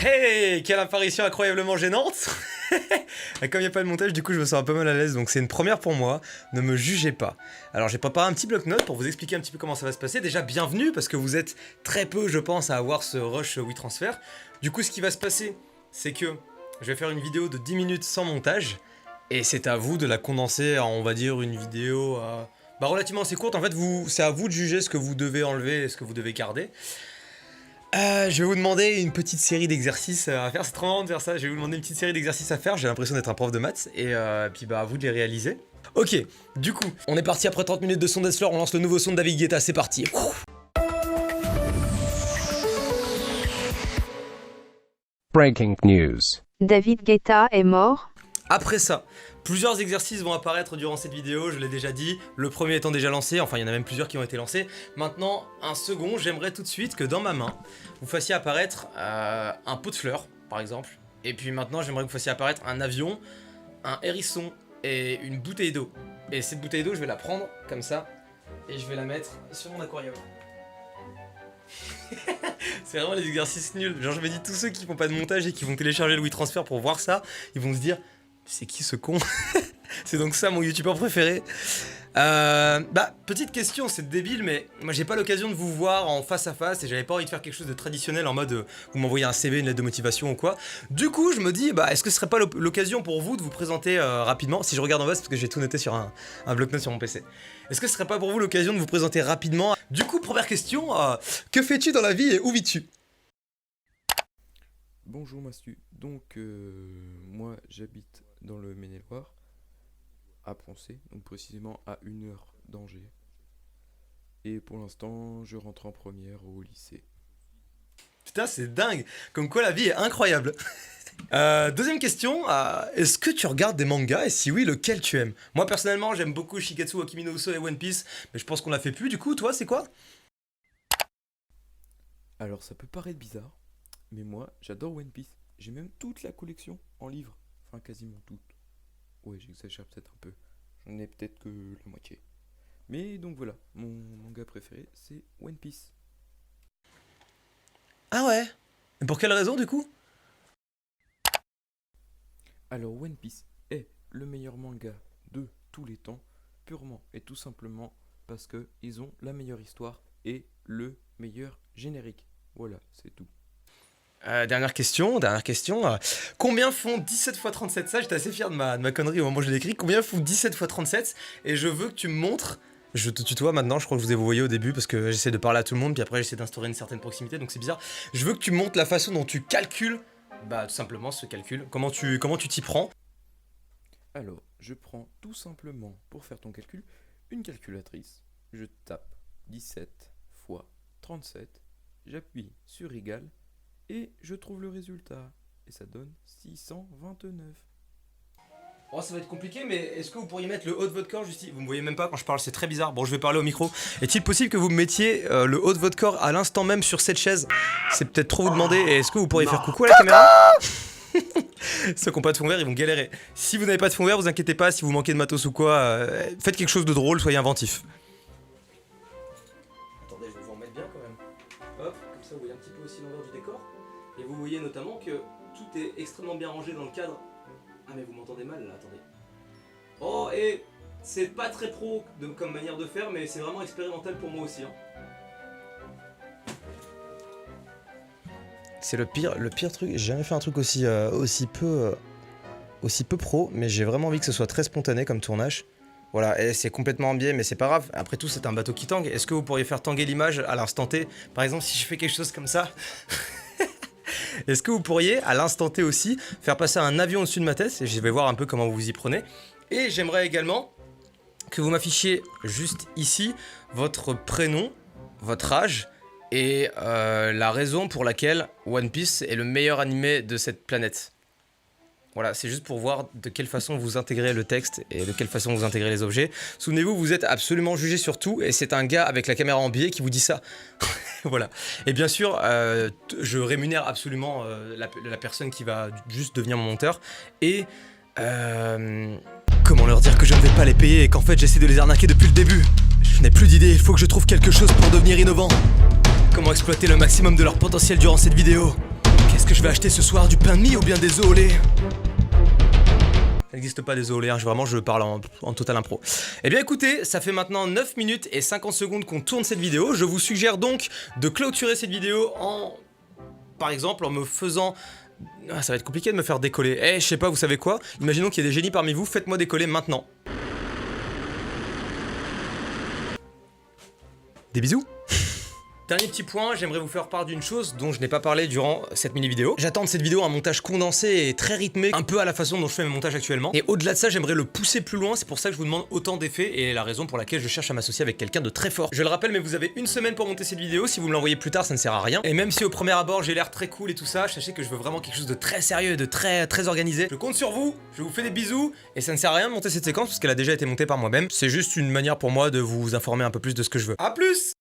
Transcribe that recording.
Hey, quelle apparition incroyablement gênante. Comme il n'y a pas de montage, du coup je me sens un peu mal à l'aise, donc c'est une première pour moi, ne me jugez pas. Alors j'ai préparé un petit bloc-notes pour vous expliquer un petit peu comment ça va se passer. Déjà bienvenue, parce que vous êtes très peu je pense à avoir ce rush WeTransfer. Du coup ce qui va se passer, c'est que je vais faire une vidéo de 10 minutes sans montage, et c'est à vous de la condenser en on va dire une vidéo relativement assez courte. En fait c'est à vous de juger ce que vous devez enlever et ce que vous devez garder. Je vais vous demander une petite série d'exercices à faire, c'est trop marrant de faire ça, je vais vous demander une petite série d'exercices à faire, j'ai l'impression d'être un prof de maths, et puis à vous de les réaliser. Ok, du coup, on est parti après 30 minutes de son Deathfloor, on lance le nouveau son de David Guetta, c'est parti. Breaking news. David Guetta est mort. Après ça, plusieurs exercices vont apparaître durant cette vidéo, je l'ai déjà dit, le premier étant déjà lancé, enfin il y en a même plusieurs qui ont été lancés. Maintenant, un second, j'aimerais tout de suite que dans ma main, vous fassiez apparaître un pot de fleurs, par exemple. Et puis maintenant, j'aimerais que vous fassiez apparaître un avion, un hérisson et une bouteille d'eau. Et cette bouteille d'eau, je vais la prendre comme ça, et je vais la mettre sur mon aquarium. C'est vraiment les exercices nuls. Genre je me dis, tous ceux qui font pas de montage et qui vont télécharger le WeTransfer pour voir ça, ils vont se dire... C'est qui ce con? C'est donc ça mon youtubeur préféré. Petite question, c'est débile, mais moi j'ai pas l'occasion de vous voir en face à face et j'avais pas envie de faire quelque chose de traditionnel en mode vous m'envoyez un CV, une lettre de motivation ou quoi. Du coup, je me dis, est-ce que ce serait pas l'occasion pour vous de vous présenter rapidement? Si je regarde en bas, c'est parce que j'ai tout noté sur un bloc-notes sur mon PC. Est-ce que ce serait pas pour vous l'occasion de vous présenter rapidement? Du coup, première question, que fais-tu dans la vie et où vis-tu? Bonjour Mastu, donc moi j'habite dans le Maine-et-Loire, à Poncé, donc précisément à 1 heure d'Angers. Et pour l'instant je rentre en première au lycée. Putain c'est dingue, comme quoi la vie est incroyable. Deuxième question, est-ce que tu regardes des mangas et si oui lequel tu aimes? Moi personnellement j'aime beaucoup Shigatsu wa Kimi no Uso et One Piece, mais je pense qu'on l'a fait plus, du coup toi c'est quoi? Alors ça peut paraître bizarre, mais moi j'adore One Piece, j'ai même toute la collection en livre, enfin quasiment toute. Ouais j'exagère peut-être un peu, j'en ai peut-être que la moitié. Mais donc voilà, mon manga préféré c'est One Piece. Ah ouais? Et pour quelle raison du coup? Alors One Piece est le meilleur manga de tous les temps, purement et tout simplement parce que ils ont la meilleure histoire et le meilleur générique. Voilà, c'est tout. Dernière question. Combien font 17 x 37? Ça, j'étais assez fier de ma connerie au moment où je l'ai écrit. Combien font 17 x 37? Et je veux que tu me montres... Je te tutoie maintenant, je crois que je vous ai voyé au début parce que j'essaie de parler à tout le monde, puis après j'essaie d'instaurer une certaine proximité, donc c'est bizarre. Je veux que tu me montres la façon dont tu calcules, tout simplement ce calcul. Comment tu t'y prends? Alors, je prends tout simplement, pour faire ton calcul, une calculatrice. Je tape 17 x 37, j'appuie sur égal, et je trouve le résultat. Et ça donne 629. Oh ça va être compliqué, mais est-ce que vous pourriez mettre le haut de votre corps juste ici? Vous me voyez même pas quand je parle, c'est très bizarre. Bon je vais parler au micro. Est-il possible que vous me mettiez le haut de votre corps à l'instant même sur cette chaise? C'est peut-être trop vous demander. Et est-ce que vous pourriez faire coucou à la caméra? Ceux qui n'ont pas de fond vert ils vont galérer. Si vous n'avez pas de fond vert, vous inquiétez pas, si vous manquez de matos ou quoi, faites quelque chose de drôle, soyez inventif. Attendez, je vais vous remettre bien quand même. Hop, comme ça vous voyez un petit peu aussi l'envers du décor. Et vous voyez notamment que tout est extrêmement bien rangé dans le cadre. Ah mais vous m'entendez mal là, attendez. Oh et c'est pas très pro comme manière de faire, mais c'est vraiment expérimental pour moi aussi. Hein. C'est le pire truc, j'ai jamais fait un truc aussi peu pro, mais j'ai vraiment envie que ce soit très spontané comme tournage. Voilà, et c'est complètement en biais, mais c'est pas grave. Après tout, c'est un bateau qui tangue. Est-ce que vous pourriez faire tanguer l'image à l'instant T? Par exemple, si je fais quelque chose comme ça... Est-ce que vous pourriez, à l'instant T aussi, faire passer un avion au-dessus de ma tête? Et je vais voir un peu comment vous vous y prenez. Et j'aimerais également que vous m'affichiez juste ici votre prénom, votre âge et la raison pour laquelle One Piece est le meilleur animé de cette planète. Voilà, c'est juste pour voir de quelle façon vous intégrez le texte et de quelle façon vous intégrez les objets. Souvenez-vous, vous êtes absolument jugé sur tout et c'est un gars avec la caméra en biais qui vous dit ça. Voilà. Et bien sûr, je rémunère absolument la personne qui va juste devenir mon monteur. Et comment leur dire que je ne vais pas les payer et qu'en fait j'essaie de les arnaquer depuis le début? Je n'ai plus d'idée, il faut que je trouve quelque chose pour devenir innovant. Comment exploiter le maximum de leur potentiel durant cette vidéo? Qu'est-ce que je vais acheter ce soir du pain de mie ou bien désolé? Ça n'existe pas, désolé, hein, vraiment je parle en total impro. Eh bien écoutez, ça fait maintenant 9 minutes et 50 secondes qu'on tourne cette vidéo. Je vous suggère donc de clôturer cette vidéo par exemple, en me faisant... Ah, ça va être compliqué de me faire décoller. Eh, je sais pas, vous savez quoi? Imaginons qu'il y ait des génies parmi vous, faites-moi décoller maintenant. Des bisous. Dernier petit point, j'aimerais vous faire part d'une chose dont je n'ai pas parlé durant cette mini-vidéo. J'attends de cette vidéo un montage condensé et très rythmé, un peu à la façon dont je fais mes montages actuellement. Et au-delà de ça, j'aimerais le pousser plus loin, c'est pour ça que je vous demande autant d'effets et la raison pour laquelle je cherche à m'associer avec quelqu'un de très fort. Je le rappelle, mais vous avez une semaine pour monter cette vidéo, si vous me l'envoyez plus tard, ça ne sert à rien. Et même si au premier abord j'ai l'air très cool et tout ça, sachez que je veux vraiment quelque chose de très sérieux et de très organisé. Je compte sur vous, je vous fais des bisous, et ça ne sert à rien de monter cette séquence parce qu'elle a déjà été montée par moi-même. C'est juste une manière pour moi de vous informer un peu plus de ce que je veux. A plus!